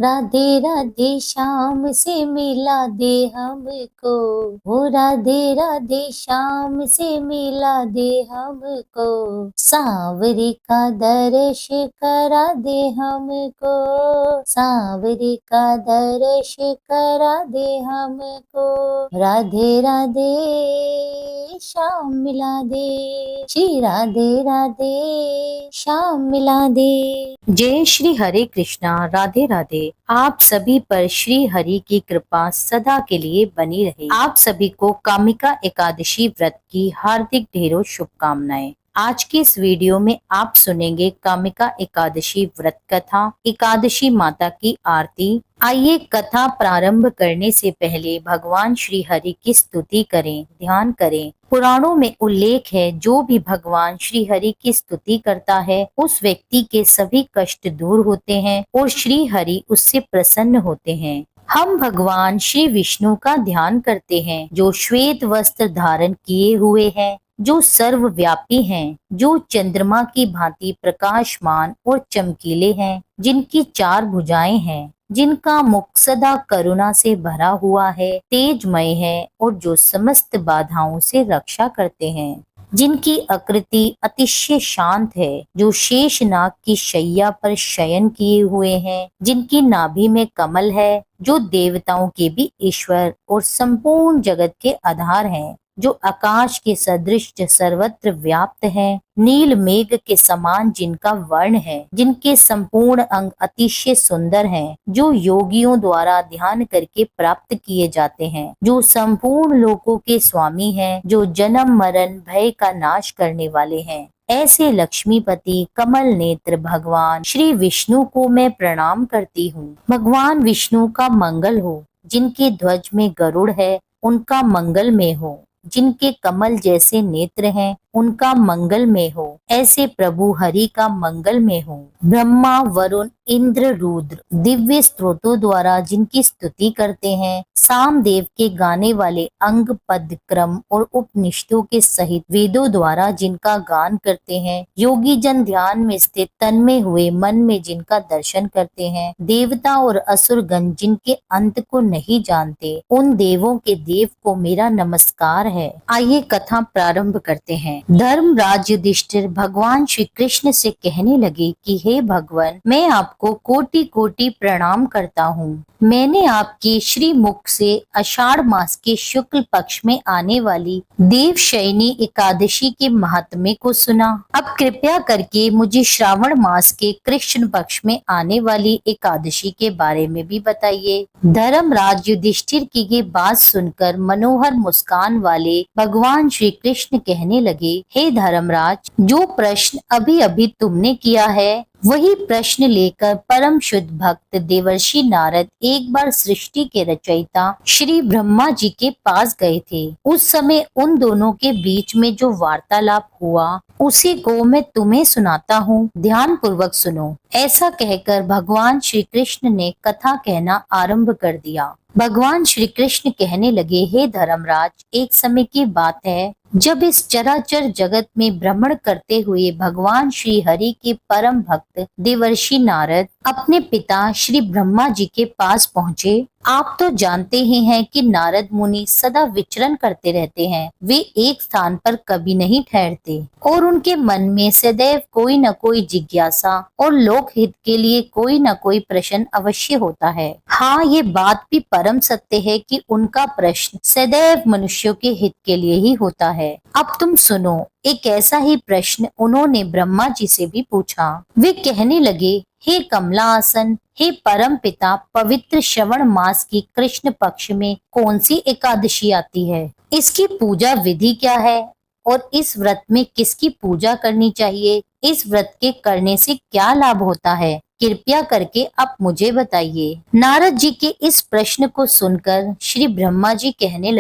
राधे राधे श्याम से मिला दे हमको, हो राधे राधे श्याम से मिला दे हमको, सांवरे का दर्श करा दे हमको, सांवरे का दर्श करा दे हमको, राधे राधे श्याम मिला दे, श्री राधे राधे श्याम मिला दे। जय श्री हरे कृष्णा। राधे राधे। आप सभी पर श्री हरि की कृपा सदा के लिए बनी रहे। आप सभी को कामिका एकादशी व्रत की हार्दिक ढेरों शुभकामनाएं। आज के इस वीडियो में आप सुनेंगे कामिका एकादशी व्रत कथा, एकादशी माता की आरती। आइए कथा प्रारंभ करने से पहले भगवान श्री हरि की स्तुति करें, ध्यान करें। पुराणों में उल्लेख है, जो भी भगवान श्री हरि की स्तुति करता है उस व्यक्ति के सभी कष्ट दूर होते हैं और श्री हरि उससे प्रसन्न होते हैं। हम भगवान श्री विष्णु का ध्यान करते हैं, जो श्वेत वस्त्र धारण किए हुए हैं, जो सर्वव्यापी हैं, जो चंद्रमा की भांति प्रकाशमान और चमकीले हैं, जिनकी 4 भुजाएं हैं, जिनका मुख सदा करुणा से भरा हुआ है, तेजमय है और जो समस्त बाधाओं से रक्षा करते हैं, जिनकी आकृति अतिशय शांत है, जो शेषनाग की शैया पर शयन किए हुए हैं, जिनकी नाभि में कमल है, जो देवताओं के भी ईश्वर और संपूर्ण जगत के आधार हैं, जो आकाश के सदृश सर्वत्र व्याप्त है, नील मेघ के समान जिनका वर्ण है, जिनके संपूर्ण अंग अतिशय सुंदर हैं, जो योगियों द्वारा ध्यान करके प्राप्त किए जाते हैं, जो संपूर्ण लोकों के स्वामी हैं, जो जन्म मरण भय का नाश करने वाले हैं, ऐसे लक्ष्मीपति कमल नेत्र भगवान श्री विष्णु को मैं प्रणाम करती हूँ। भगवान विष्णु का मंगल हो। जिनके ध्वज में गरुड़ है उनका मंगल में हो, जिनके कमल जैसे नेत्र हैं उनका मंगल में हो, ऐसे प्रभु हरि का मंगल में हो। ब्रह्मा वरुण इंद्र रुद्र दिव्य स्त्रोतों द्वारा जिनकी स्तुति करते हैं, सामदेव के गाने वाले अंग पद क्रम और उपनिषदों के सहित वेदों द्वारा जिनका गान करते हैं, योगी जन ध्यान में स्थित तन्मय हुए मन में जिनका दर्शन करते हैं, देवता और असुर गण जिनके अंत को नहीं जानते, उन देवों के देव को मेरा नमस्कार है। आइए कथा प्रारंभ करते हैं। धर्मराज युधिष्ठिर भगवान श्री कृष्ण से कहने लगे कि हे भगवान, मैं आपको कोटि कोटि प्रणाम करता हूँ। मैंने आपके श्री मुख से आषाढ़ मास के शुक्ल पक्ष में आने वाली देवशयनी एकादशी के महात्म्य को सुना। अब कृपया करके मुझे श्रावण मास के कृष्ण पक्ष में आने वाली एकादशी के बारे में भी बताइए। धर्मराज युधिष्ठिर की ये बात सुनकर मनोहर मुस्कान वाले भगवान श्री कृष्ण कहने लगे, हे धर्मराज, जो प्रश्न अभी अभी तुमने किया है वही प्रश्न लेकर परम शुद्ध भक्त देवर्षि नारद एक बार सृष्टि के रचयिता श्री ब्रह्मा जी के पास गए थे। उस समय उन दोनों के बीच में जो वार्तालाप हुआ उसी को मैं तुम्हें सुनाता हूँ, ध्यान पूर्वक सुनो। ऐसा कहकर भगवान श्री कृष्ण ने कथा कहना आरंभ कर दिया। भगवान श्री कृष्ण कहने लगे, हे धर्मराज, एक समय की बात है जब इस चराचर जगत में भ्रमण करते हुए भगवान श्री हरि के परम भक्त देवर्षि नारद अपने पिता श्री ब्रह्मा जी के पास पहुँचे। आप तो जानते ही हैं कि नारद मुनि सदा विचरण करते रहते हैं। वे एक स्थान पर कभी नहीं ठहरते और उनके मन में सदैव कोई न कोई जिज्ञासा और लोकहित के लिए कोई न कोई प्रश्न अवश्य होता है। हाँ, ये बात भी परम सत्य है कि उनका प्रश्न सदैव मनुष्यों के हित के लिए ही होता है। अब तुम सुनो, एक ऐसा ही प्रश्न उन्होंने ब्रह्मा जी से भी पूछा। वे कहने लगे, हे कमलासन, हे परम पिता, पवित्र श्रवण मास की कृष्ण पक्ष में कौन सी एकादशी आती है? इसकी पूजा विधि क्या है और इस व्रत में किसकी पूजा करनी चाहिए? इस व्रत के करने से क्या लाभ होता है? कृपया करके आप मुझे बताइए। नारद जी के इस प्रश्न को सुनकर श्री ब्रह्मा जी कहने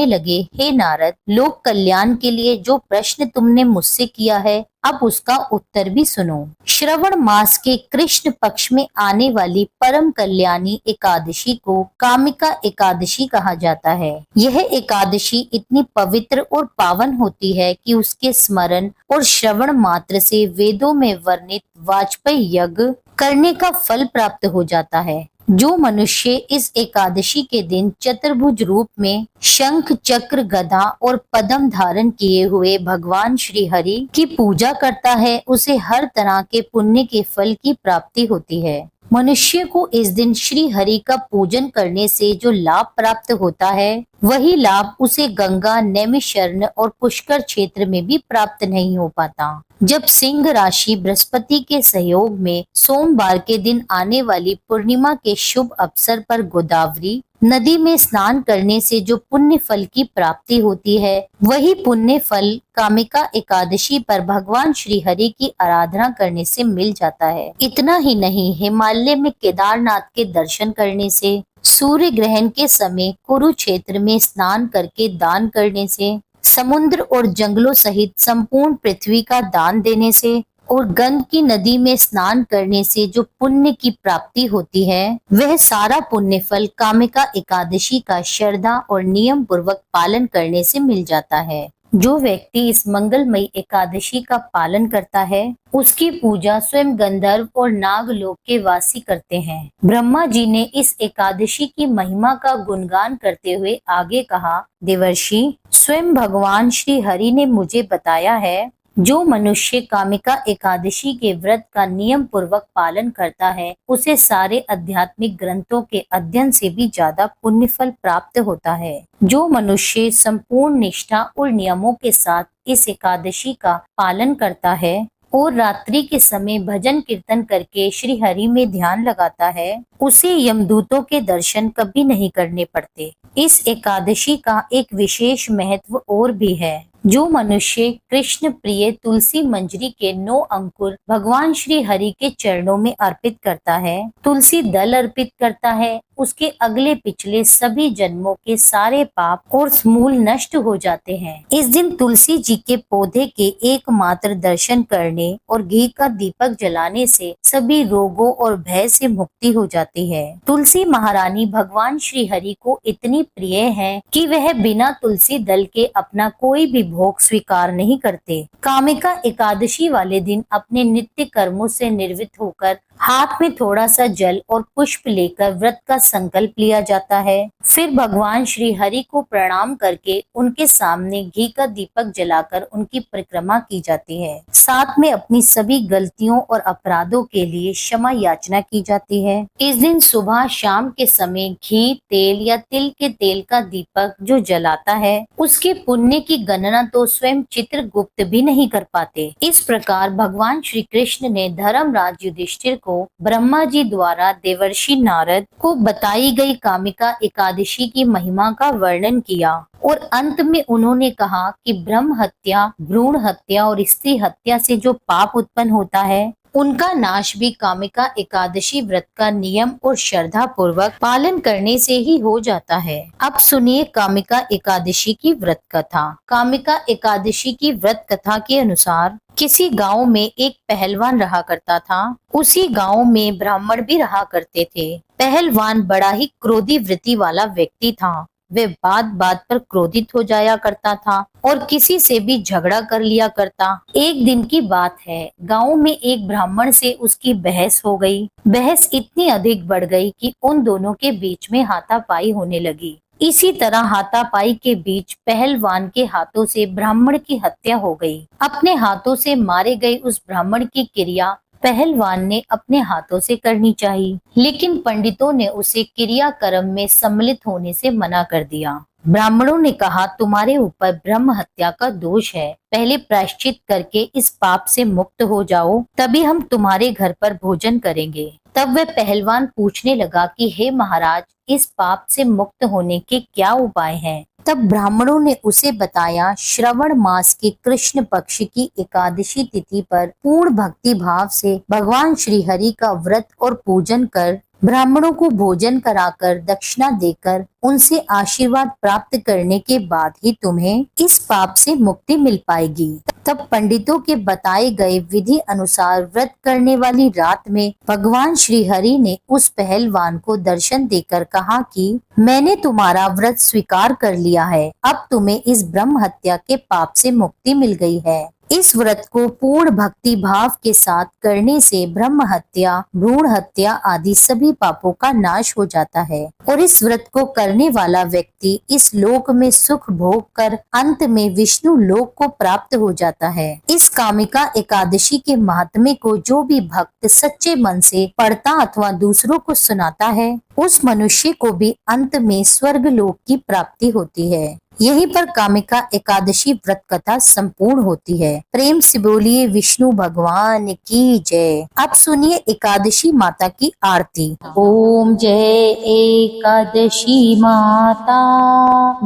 लगे, हे नारद, लोक कल्याण के लिए जो प्रश्न तुमने मुझसे किया है अब उसका उत्तर भी सुनो। श्रवण मास के कृष्ण पक्ष में आने वाली परम कल्याणी एकादशी को कामिका एकादशी कहा जाता है। यह एकादशी इतनी पवित्र और पावन होती है कि उसके स्मरण और श्रवण मात्र से वेदों में वर्णित वाजपेयी यज्ञ, करने का फल प्राप्त हो जाता है। जो मनुष्य इस एकादशी के दिन चतुर्भुज रूप में शंख, चक्र, गदा और पद्म धारण किए हुए भगवान श्री हरि की पूजा करता है, उसे हर तरह के पुण्य के फल की प्राप्ति होती है। मनुष्य को इस दिन श्री हरि का पूजन करने से जो लाभ प्राप्त होता है, वही लाभ उसे गंगा, नैमिषारण्य और पुष्कर क्षेत्र में भी प्राप्त नहीं हो पाता। जब सिंह राशि बृहस्पति के सहयोग में सोमवार के दिन आने वाली पूर्णिमा के शुभ अवसर पर गोदावरी नदी में स्नान करने से जो पुण्य फल की प्राप्ति होती है, वही पुण्य फल कामिका एकादशी पर भगवान श्री हरि की आराधना करने से मिल जाता है। इतना ही नहीं, हिमालय में केदारनाथ के दर्शन करने से, सूर्य ग्रहण के समय कुरुक्षेत्र में स्नान करके दान करने से, समुद्र और जंगलों सहित संपूर्ण पृथ्वी का दान देने से और गंग की नदी में स्नान करने से जो पुण्य की प्राप्ति होती है, वह सारा पुण्य फल कामिका एकादशी का श्रद्धा और नियम पूर्वक पालन करने से मिल जाता है। जो व्यक्ति इस मंगलमयी एकादशी का पालन करता है, उसकी पूजा स्वयं गंधर्व और नागलोक के वासी करते हैं। ब्रह्मा जी ने इस एकादशी की महिमा का गुणगान करते हुए आगे कहा, देवर्षि, स्वयं भगवान श्री हरि ने मुझे बताया है, जो मनुष्य कामिका एकादशी के व्रत का नियम पूर्वक पालन करता है, उसे सारे आध्यात्मिक ग्रंथों के अध्ययन से भी ज्यादा पुण्य फल प्राप्त होता है। जो मनुष्य संपूर्ण निष्ठा और नियमों के साथ इस एकादशी का पालन करता है और रात्रि के समय भजन कीर्तन करके श्री हरि में ध्यान लगाता है, उसे यमदूतों के दर्शन कभी नहीं करने पड़ते। इस एकादशी का एक विशेष महत्व और भी है। जो मनुष्य कृष्ण प्रिय तुलसी मंजरी के 9 अंकुर भगवान श्री हरि के चरणों में अर्पित करता है, तुलसी दल अर्पित करता है, उसके अगले पिछले सभी जन्मों के सारे पाप और मूल नष्ट हो जाते हैं। इस दिन तुलसी जी के पौधे के एकमात्र दर्शन करने और घी का दीपक जलाने से सभी रोगों और भय से मुक्ति हो जाती है। तुलसी महारानी भगवान श्री हरि को इतनी प्रिय है कि वह बिना तुलसी दल के अपना कोई भी भोग स्वीकार नहीं करते। कामिका एकादशी वाले दिन अपने नित्य कर्मों से निर्वृत्त होकर हाथ में थोड़ा सा जल और पुष्प लेकर व्रत का संकल्प लिया जाता है। फिर भगवान श्री हरि को प्रणाम करके उनके सामने घी का दीपक जलाकर उनकी परिक्रमा की जाती है। साथ में अपनी सभी गलतियों और अपराधों के लिए क्षमा याचना की जाती है। इस दिन सुबह शाम के समय घी, तेल या तिल के तेल का दीपक जो जलाता है, उसके पुण्य की गणना तो स्वयं चित्रगुप्त भी नहीं कर पाते। इस प्रकार भगवान श्री कृष्ण ने धर्मराज युधिष्ठिर को ब्रह्मा जी द्वारा देवर्षि नारद को बताई गई कामिका एकादशी की महिमा का वर्णन किया और अंत में उन्होंने कहा कि ब्रह्म हत्या, भ्रूण हत्या और स्त्री हत्या से जो पाप उत्पन्न होता है, उनका नाश भी कामिका एकादशी व्रत का नियम और श्रद्धा पूर्वक पालन करने से ही हो जाता है। अब सुनिए कामिका एकादशी की व्रत कथा। कामिका एकादशी की व्रत कथा के अनुसार किसी गांव में एक पहलवान रहा करता था। उसी गांव में ब्राह्मण भी रहा करते थे। पहलवान बड़ा ही क्रोधी वृत्ति वाला व्यक्ति था। वे बात बात पर क्रोधित हो जाया करता था और किसी से भी झगड़ा कर लिया करता। एक दिन की बात है, गांव में एक ब्राह्मण से उसकी बहस हो गई। बहस इतनी अधिक बढ़ गई कि उन दोनों के बीच में हाथापाई होने लगी। इसी तरह हाथापाई के बीच पहलवान के हाथों से ब्राह्मण की हत्या हो गई। अपने हाथों से मारे गए उस ब्राह्मण की क्रिया पहलवान ने अपने हाथों से करनी चाहिए, लेकिन पंडितों ने उसे क्रिया कर्म में सम्मिलित होने से मना कर दिया। ब्राह्मणों ने कहा, तुम्हारे ऊपर ब्रह्म हत्या का दोष है, पहले प्रायश्चित करके इस पाप से मुक्त हो जाओ, तभी हम तुम्हारे घर पर भोजन करेंगे। तब वह पहलवान पूछने लगा कि हे महाराज, इस पाप से मुक्त होने के क्या उपाय हैं? तब ब्राह्मणों ने उसे बताया, श्रवण मास के कृष्ण पक्ष की एकादशी तिथि पर पूर्ण भक्ति भाव से भगवान श्री हरि का व्रत और पूजन कर, ब्राह्मणों को भोजन कराकर दक्षिणा देकर उनसे आशीर्वाद प्राप्त करने के बाद ही तुम्हें इस पाप से मुक्ति मिल पाएगी। तब पंडितों के बताए गए विधि अनुसार व्रत करने वाली रात में भगवान श्री हरि ने उस पहलवान को दर्शन देकर कहा कि मैंने तुम्हारा व्रत स्वीकार कर लिया है, अब तुम्हें इस ब्रह्म हत्या के पाप से मुक्ति मिल गई है। इस व्रत को पूर्ण भक्ति भाव के साथ करने से ब्रह्म हत्या, भ्रूण हत्या आदि सभी पापों का नाश हो जाता है और इस व्रत को करने वाला व्यक्ति इस लोक में सुख भोग कर अंत में विष्णु लोक को प्राप्त हो जाता है। इस कामिका एकादशी के महात्म्य को जो भी भक्त सच्चे मन से पढ़ता अथवा दूसरों को सुनाता है, उस मनुष्य को भी अंत में स्वर्ग लोक की प्राप्ति होती है। यहीं पर कामिका एकादशी व्रत कथा संपूर्ण होती है। प्रेम से बोलिए विष्णु भगवान की जय। अब सुनिए एकादशी माता की आरती। ओम जय एकादशी माता,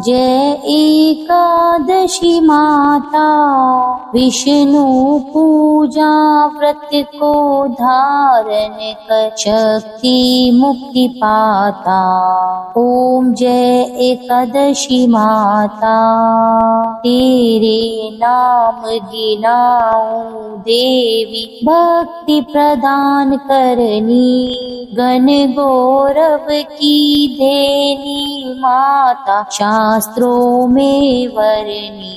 जय एकादशी माता, विष्णु पूजा व्रत को धारण कर शक्ति मुक्ति पाता। ओम जय एकादशी माता, तेरे नाम गिनाऊं देवी, भक्ति प्रदान करनी, गण गौरव की देनी माता, शास्त्रों में वरनी।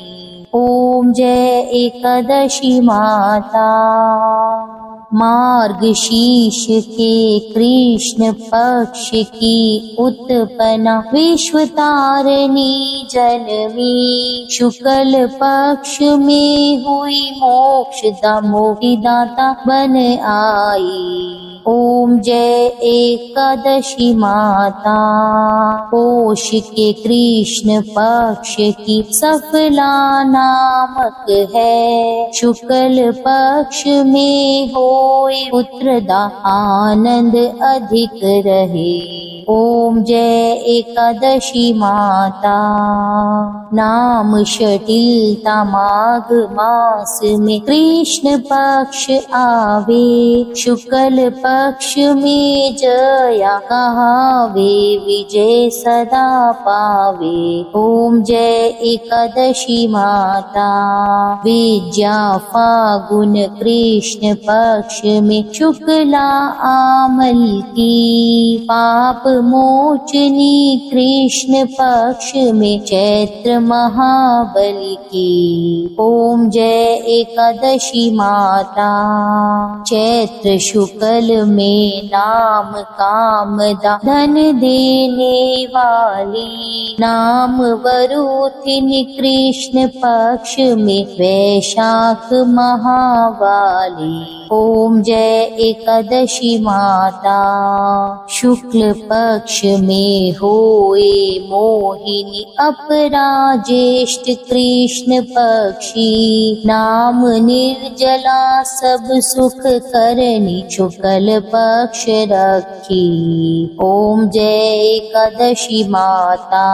ओम जय एकादशी माता, मार्गशीर्ष के कृष्ण पक्ष की उत्पन्ना, विश्व तारिणी जन्मी, शुक्ल पक्ष में हुई मोक्षदा, मोक्षदाता बन आई। ओम जय एकादशी माता, पोष के कृष्ण पक्ष की सफला नामक है, शुक्ल पक्ष में होए पुत्रदा, आनंद अधिक रहे। ओम जय एकादशी माता, नाम शटिलता माघ मास में कृष्ण पक्ष आवे, शुक्ल पक्ष में जया कहावे, विजय सदा पावे। ओम जय एकादशी माता, विद्या फागुन कृष्ण पक्ष में शुक्ला आमल की, पाप मोचनी कृष्ण पक्ष में चैत्र महाबली की। ओम जय एकादशी माता, चैत्र शुक्ल में नाम कामदा, धन देने वाली, नाम वरुथिनी कृष्ण पक्ष में वैशाख महावाली। ओम जय एकादशी माता, शुक्ल पक्ष में होए मोहिनी, अपरा ज्येष्ठ कृष्ण पक्षी, नाम निर्जला सब सुख करनी, शुक्ल पक्ष रखी। ओम जय एकादशी माता,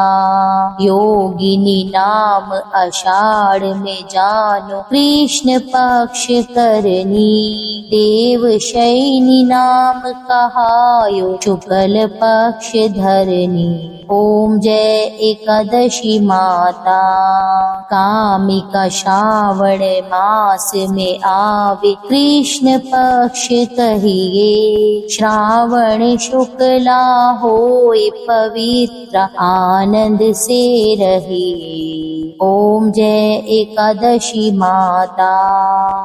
योगिनी नाम आषाढ़ में जानो, कृष्ण पक्ष करनी, देवशयनी नाम कहायो, शुक्ल पक्ष धरनी। ओम जय एकादशी माता, कामिका श्रावण मास में आवे, कृष्ण पक्ष कहिए, श्रावण शुक्ला होए पवित्र, आनंद से रहिए। ओम जय एकादशी माता,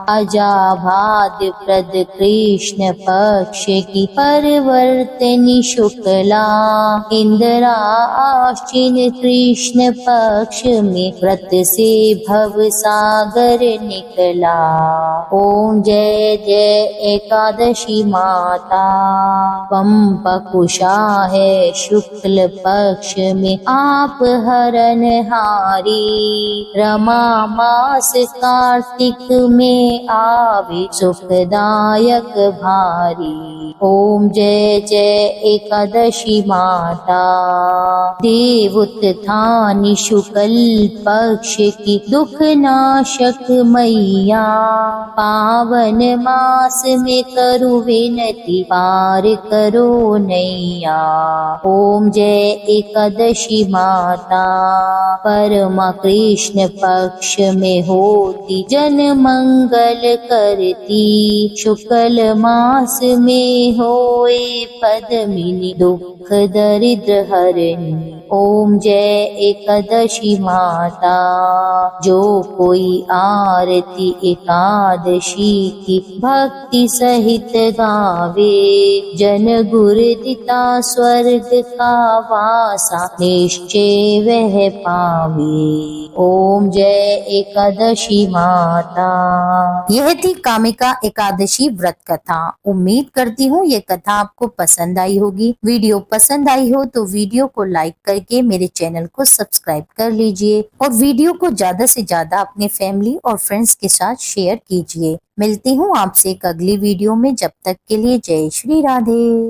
अजाभाद प्रद कृष्ण पक्ष की परिवर्तनी शुक्ला, इंदिरा आश्विन कृष्ण पक्ष में व्रत से भव सागर निकला। ओम जय जय एकादशी माता, पंपकुशा है शुक्ल पक्ष में आप हरन हारी, रमा मास कार्तिक में आवे, सुखदायक भारी। ओम जय जय एकादशी माता, देवोत्थानी शुक्ल पक्ष की दुख नाशक मैया, पावन मास में करु विन विनती पार करो नैया। ओम जय एकादशी माता, परमा कृष्ण पक्ष में होती, जन मंगल करती। शुक्ल मास में होए पद्मिनी, दुख दरिद्र हरणी। ओम जय एकादशी माता, जो कोई आरती एकादशी की भक्ति सहित गावे, जन गुर दिता स्वर्ग का वासा, निश्चय वह पावे। ओम जय एकादशी माता। यह थी कामिका एकादशी व्रत कथा। उम्मीद करती हूँ ये कथा आपको पसंद आई होगी। वीडियो पसंद आई हो तो वीडियो को लाइक करके मेरे चैनल को सब्सक्राइब कर लीजिए और वीडियो को ज्यादा से ज्यादा अपने फैमिली और फ्रेंड्स के साथ शेयर कीजिए। मिलती हूँ आपसे एक अगली वीडियो में, जब तक के लिए जय श्री राधे।